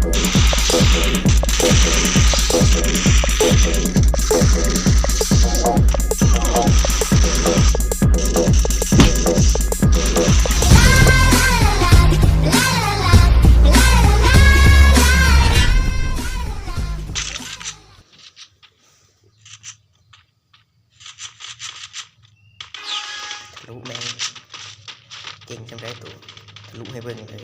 ทะลุแมงเก่งจำได้ตัวทะลุให้เบิ่งเลย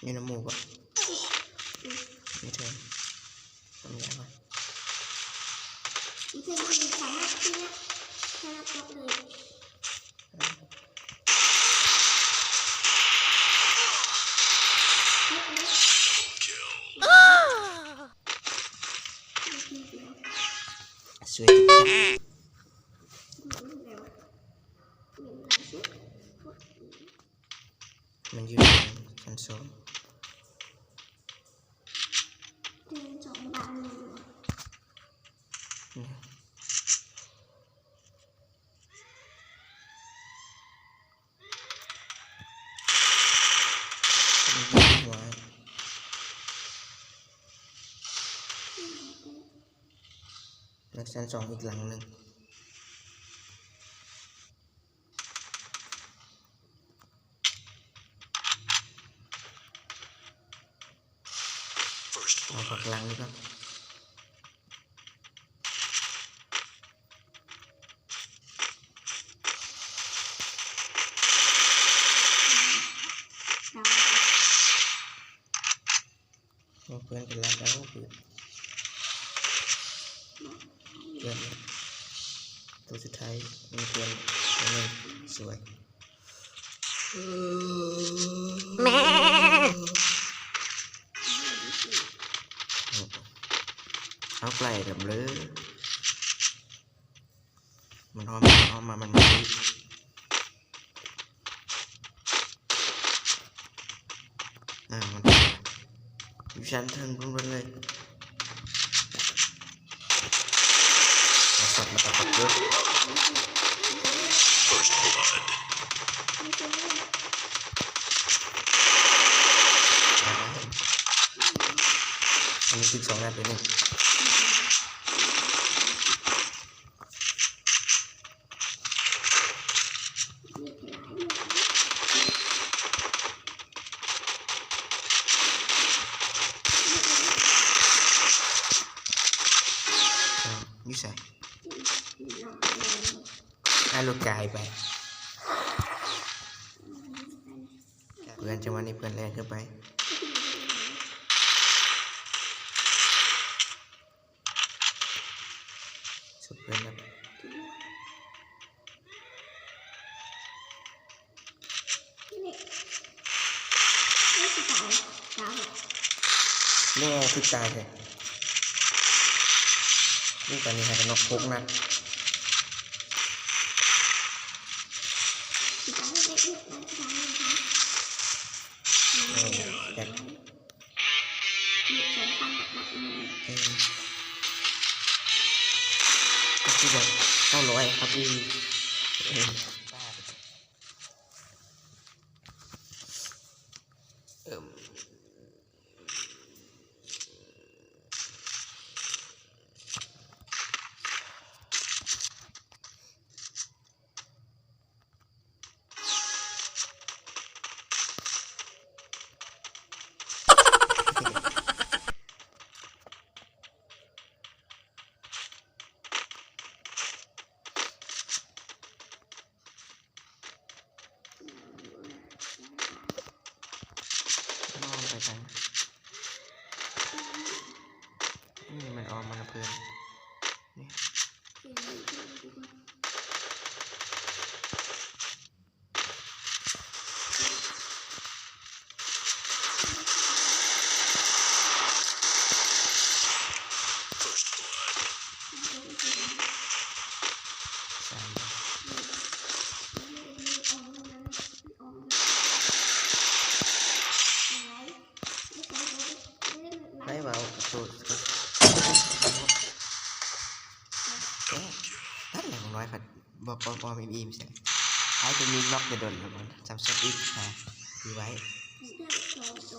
นี่น้ำมูกอ่ะนี่เธอทำยังไงอีเธอคนสามารถที่จะชนะตัวเลยสวยจังมันอยู่ในชั้นสองบานเลยหัวแล้วชั้นสองอีกหลังหนึ่งเอาฝักหลังนี่ครับเพื่อนกันแล้วเพื่อนตัวสุดท้ายมีเพื่อนตัวนึงสวยแม่เอาไกลแบบเลยมันอ้อมมามันมาดิมันอยู่ชั้นเทิงพุ่งไปเลยมาสับมาตัดเยอะอันนี้12 นัดเลยนี่นิสัยให้ลูกกายไปเพื่อนจังหวะนี้เพื่อนแรงขึ้นไปสุดเพื่อนแบบนี่คือตายเลยนี่ตอนนี้ให้นกพกนัดก็คือแบบ900ครับพี่กันนี่มันออกมาเพื่อนนี่ ปอมีอีมใช่ไอ้ตัวนี้ล็อกจะโดนแล้วมันจำสติ๊กฮะดีไว้ เสื้อโซโซ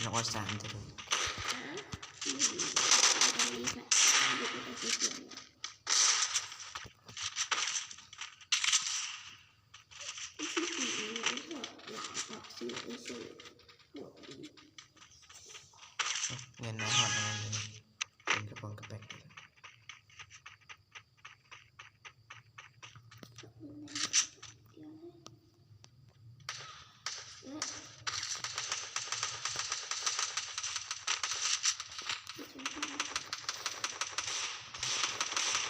น้องออสามจะโดน ตอนนี้ค่ะเด็กไปเสียงที่สีนี้ชอบหลายออกสีสีหมดดี เงินน้อยหอดอะไรอย่างนี้เป็นกระป๋องกระแปกเลย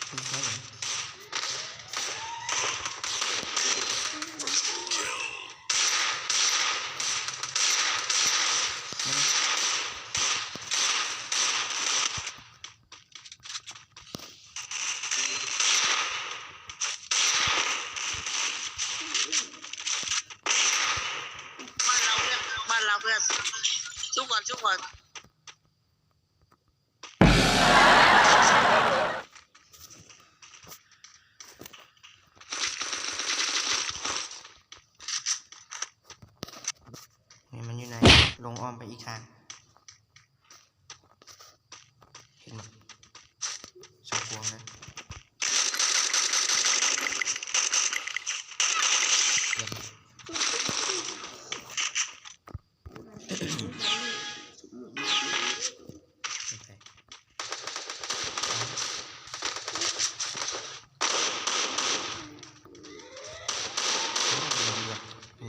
ที่ใช่ไหมบ้านเราเพื่อนชุบก่อนมันอยู่ไหนลงอ้อมไปอีกทางเห็นไหมสองพวงนะเดี๋ยว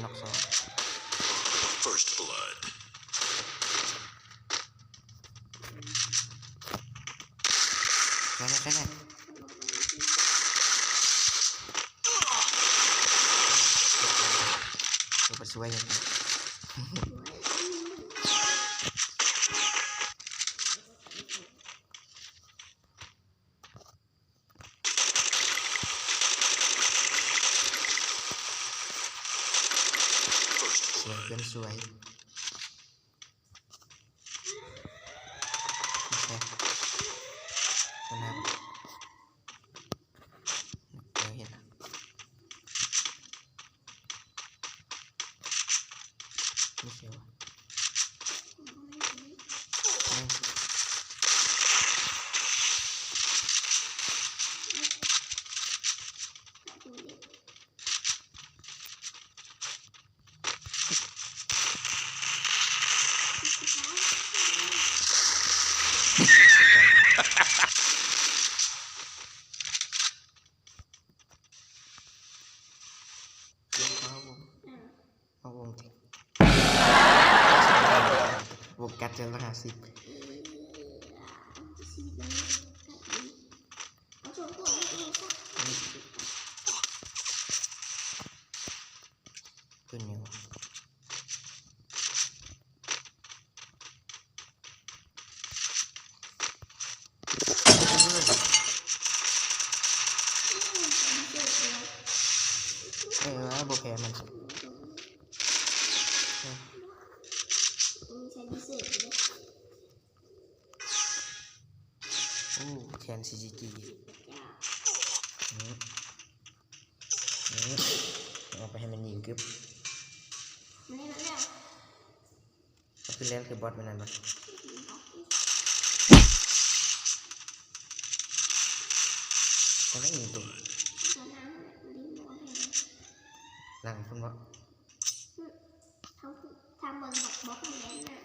น็อกสอง First blood. ใช่ไหมตัวประสวยอย่างนี้ First สวย blood. เกินสวยโอเคตัวน้ำเห็นไม่เสียวเอาวงที่วงกัดเจอละ50ขึ้นเนี่ยวะว่าโบแพ้มัน ใช้พิเศษเลย โอ้แขน CGG เอาไปให้มันยิงกึบ ไม่ได้แล้ว ก็คือเล่นคือบอสมันนั่นปะก็ไม่ยิงตัวหลังคุณวะ เขาทำบนบล็อกแมนน่ะ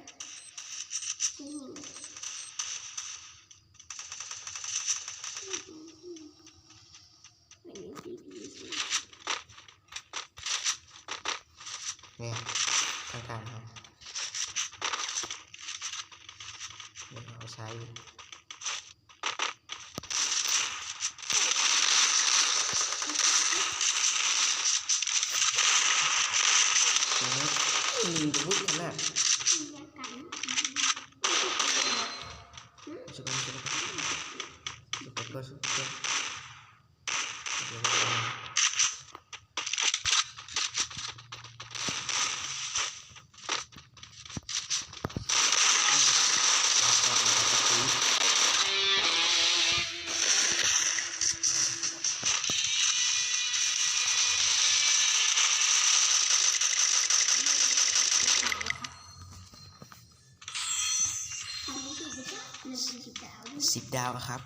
ที่หิวไม่มีซีพีซี เนี่ยข้างๆครับเดี๋ยวเอาใช้มีพุทธขนาด มียากัน สุดยอดสุดยอด 10 ดาวอะครับ